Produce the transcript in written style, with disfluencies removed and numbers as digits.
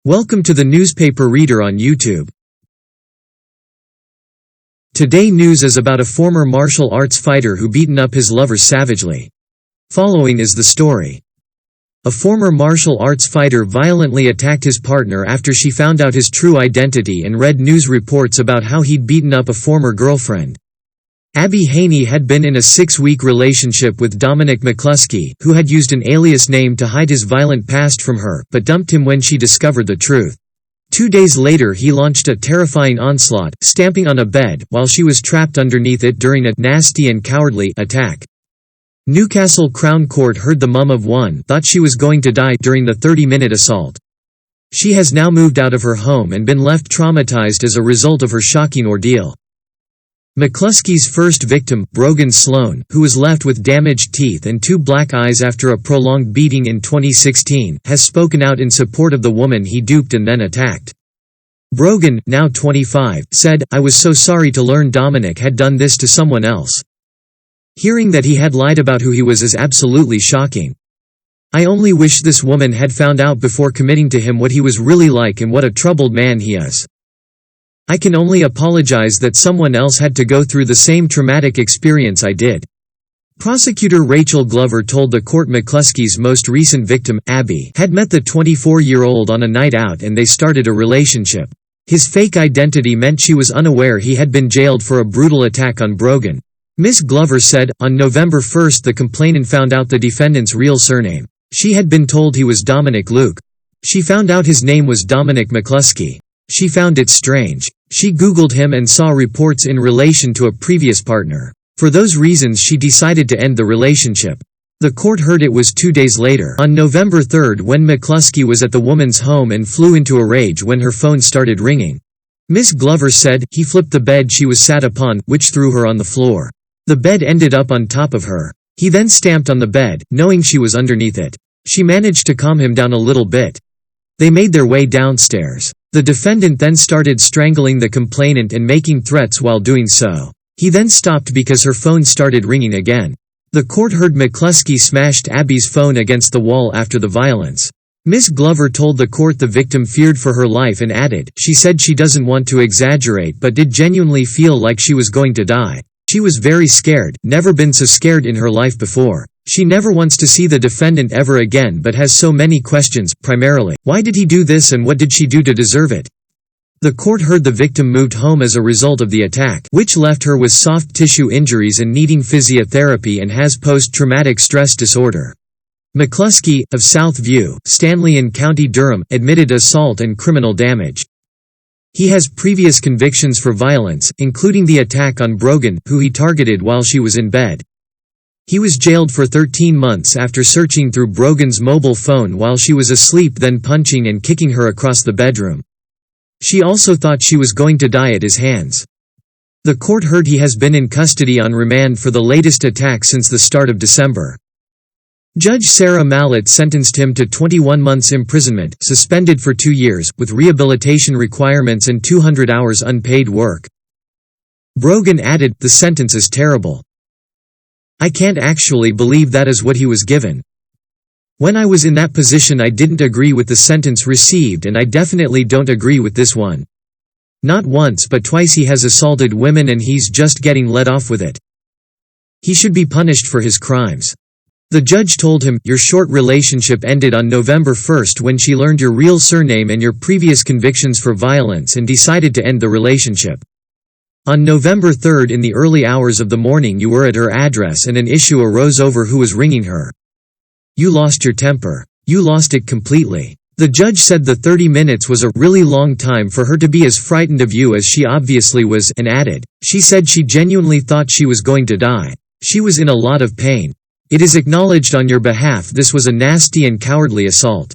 Welcome to the Newspaper Reader on YouTube. Today news is about a former martial arts fighter who beaten up his lovers savagely. Following is the story. A former martial arts fighter violently attacked his partner after she found out his true identity and read news reports about how he'd beaten up a former girlfriend. Abby Haney had been in a 6-week relationship with Dominic McCluskey, who had used an alias name to hide his violent past from her, but dumped him when she discovered the truth. 2 days later he launched a terrifying onslaught, stamping on a bed, while she was trapped underneath it during a nasty and cowardly attack. Newcastle Crown Court heard the mum of one thought she was going to die during the 30-minute assault. She has now moved out of her home and been left traumatized as a result of her shocking ordeal. McCluskey's first victim, Brogan Sloan, who was left with damaged teeth and 2 black eyes after a prolonged beating in 2016, has spoken out in support of the woman he duped and then attacked. Brogan, now 25, said, "I was so sorry to learn Dominic had done this to someone else. Hearing that he had lied about who he was is absolutely shocking. I only wish this woman had found out before committing to him what he was really like and what a troubled man he is. I can only apologize that someone else had to go through the same traumatic experience I did." Prosecutor Rachel Glover told the court McCluskey's most recent victim, Abby, had met the 24-year-old on a night out and they started a relationship. His fake identity meant she was unaware he had been jailed for a brutal attack on Brogan. Ms. Glover said, on November 1 the complainant found out the defendant's real surname. She had been told he was Dominic Luke. She found out his name was Dominic McCluskey. She found it strange. She Googled him and saw reports in relation to a previous partner. For those reasons she decided to end the relationship. The court heard it was 2 days later, on November 3, when McCluskey was at the woman's home and flew into a rage when her phone started ringing. Ms. Glover said, he flipped the bed she was sat upon, which threw her on the floor. The bed ended up on top of her. He then stamped on the bed, knowing she was underneath it. She managed to calm him down a little bit. They made their way downstairs. The defendant then started strangling the complainant and making threats while doing so. He then stopped because her phone started ringing again. The court heard McCluskey smashed Abby's phone against the wall after the violence. Ms. Glover told the court the victim feared for her life and added, she said she doesn't want to exaggerate but did genuinely feel like she was going to die. She was very scared, never been so scared in her life before. She never wants to see the defendant ever again but has so many questions, primarily, why did he do this and what did she do to deserve it? The court heard the victim moved home as a result of the attack, which left her with soft tissue injuries and needing physiotherapy and has post-traumatic stress disorder. McCluskey, of South View, Stanley in County Durham, admitted assault and criminal damage. He has previous convictions for violence, including the attack on Brogan, who he targeted while she was in bed. He was jailed for 13 months after searching through Brogan's mobile phone while she was asleep, then punching and kicking her across the bedroom. She also thought she was going to die at his hands. The court heard he has been in custody on remand for the latest attack since the start of December. Judge Sarah Mallett sentenced him to 21 months imprisonment, suspended for 2 years, with rehabilitation requirements and 200 hours unpaid work. Brogan added, the sentence is terrible. I can't actually believe that is what he was given. When I was in that position I didn't agree with the sentence received and I definitely don't agree with this one. Not once but twice he has assaulted women and he's just getting let off with it. He should be punished for his crimes. The judge told him, your short relationship ended on November 1 when she learned your real surname and your previous convictions for violence and decided to end the relationship. On November 3 in the early hours of the morning you were at her address and an issue arose over who was ringing her. You lost your temper. You lost it completely. The judge said the 30 minutes was a really long time for her to be as frightened of you as she obviously was, and added, she said she genuinely thought she was going to die. She was in a lot of pain. It is acknowledged on your behalf this was a nasty and cowardly assault.